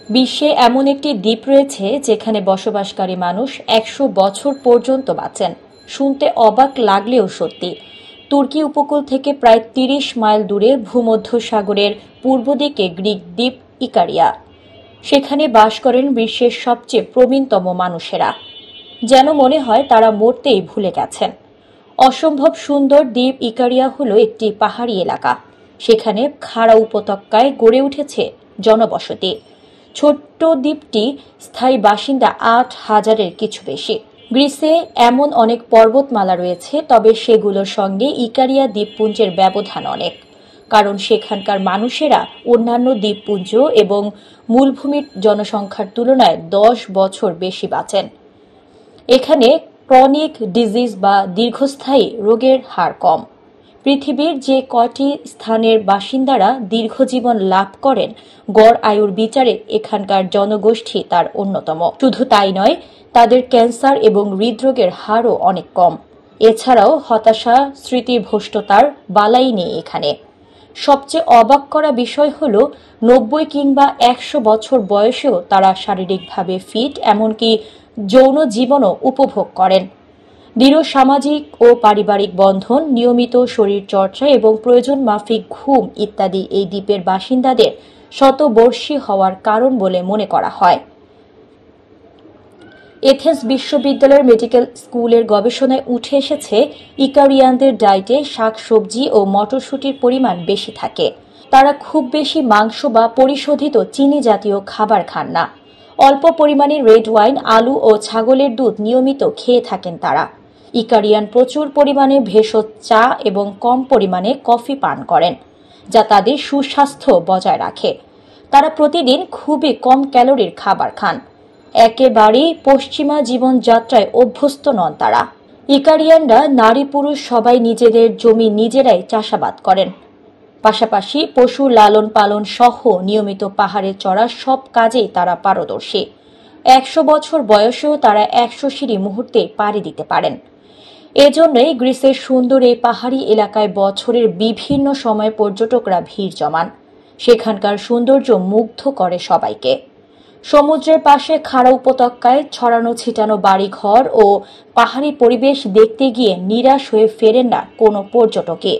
বিশ্বে এমন একটি দ্বীপ রয়েছে যেখানে বসবাসকারী মানুষ ১০০ বছর পর্যন্ত বাঁচেন। শুনতে অবাক লাগলেও সত্যি। তুর্কি উপকূল থেকে প্রায় ৩০ মাইল দূরে ভূমধ্যসাগরের পূর্ব দিকে গ্রিক দ্বীপ ইকারিয়া। সেখানে বাস করেন বিশ্বের সবচেয়ে প্রবীণতম মানুষেরা। যেন মনে হয় তারা মরতেই ভুলে গেছেন। অসম্ভব সুন্দর দ্বীপ ইকারিয়া হল একটি পাহাড়ি এলাকা। সেখানে খাড়া উপত্যকায় গড়ে উঠেছে জনবসতি। ছোট্ট দ্বীপটি স্থায়ী বাসিন্দা ৮,০০০-এর কিছু বেশি। গ্রিসে এমন অনেক পর্বতমালা রয়েছে, তবে সেগুলোর সঙ্গে ইকারিয়া দ্বীপপুঞ্জের ব্যবধান অনেক। কারণ সেখানকার মানুষেরা অন্যান্য দ্বীপপুঞ্জ এবং মূলভূমির জনসংখ্যার তুলনায় ১০ বছর বেশি বাঁচেন। এখানে ক্রনিক ডিজিজ বা দীর্ঘস্থায়ী রোগের হার কম। পৃথিবীর যে কয়টি স্থানের বাসিন্দারা দীর্ঘজীবন লাভ করেন, গড় আয়ুর বিচারে এখানকার জনগোষ্ঠী তার অন্যতম। শুধু তাই নয়, তাদের ক্যান্সার এবং হৃদরোগের হারও অনেক কম। এছাড়াও হতাশা, স্মৃতিভ্রষ্টতার বালাই নেই এখানে। সবচেয়ে অবাক করা বিষয় হল ৯০ কিংবা ১০০ বছর বয়সেও তারা শারীরিকভাবে ফিট, এমনকি যৌন জীবনও উপভোগ করেন। দৃঢ় সামাজিক ও পারিবারিক বন্ধন, নিয়মিত শরীরচর্চা এবং প্রয়োজন মাফিক ঘুম ইত্যাদি এই দ্বীপের বাসিন্দাদের শতবর্ষী হওয়ার কারণ বলে মনে করা হয়। এথেন্স বিশ্ববিদ্যালয়ের মেডিকেল স্কুলের গবেষণায় উঠে এসেছে, ইকারিয়ানদের ডায়েটে শাকসবজি ও মটরশুঁটির পরিমাণ বেশি থাকে। তারা খুব বেশি মাংস বা পরিশোধিত চিনি জাতীয় খাবার খান না। অল্প পরিমাণে রেড ওয়াইন, আলু ও ছাগলের দুধ নিয়মিত খেয়ে থাকেন তারা। ইকারিয়ান প্রচুর পরিমাণে ভেষজ চা এবং কম পরিমাণে কফি পান করেন, যা তাদের সুস্বাস্থ্য বজায় রাখে। তারা প্রতিদিন খুবই কম ক্যালোরির খাবার খান। একেবারেই পশ্চিমা জীবনযাত্রায় অভ্যস্ত নন তারা। ইকারিয়ানরা নারী পুরুষ সবাই নিজেদের জমি নিজেরাই চাষাবাদ করেন। পাশাপাশি পশু লালন পালন সহ নিয়মিত পাহাড়ে চড়া সব কাজেই তারা পারদর্শী। ১০০ বছর বয়সেও তারা ১০০ সিঁড়ি মুহূর্তে পাড়ি দিতে পারেন। এজন্যই গ্রিসের সুন্দর এই পাহাড়ি এলাকায় বছরের বিভিন্ন সময় পর্যটকরা ভিড় জমান। সেখানকার সৌন্দর্য মুগ্ধ করে সবাইকে। সমুদ্রের পাশে খাড়া উপত্যকায় ছড়ানো ছিটানো বাড়িঘর ও পাহাড়ি পরিবেশ দেখতে গিয়ে নিরাশ হয়ে ফেরেন না কোনো পর্যটকে।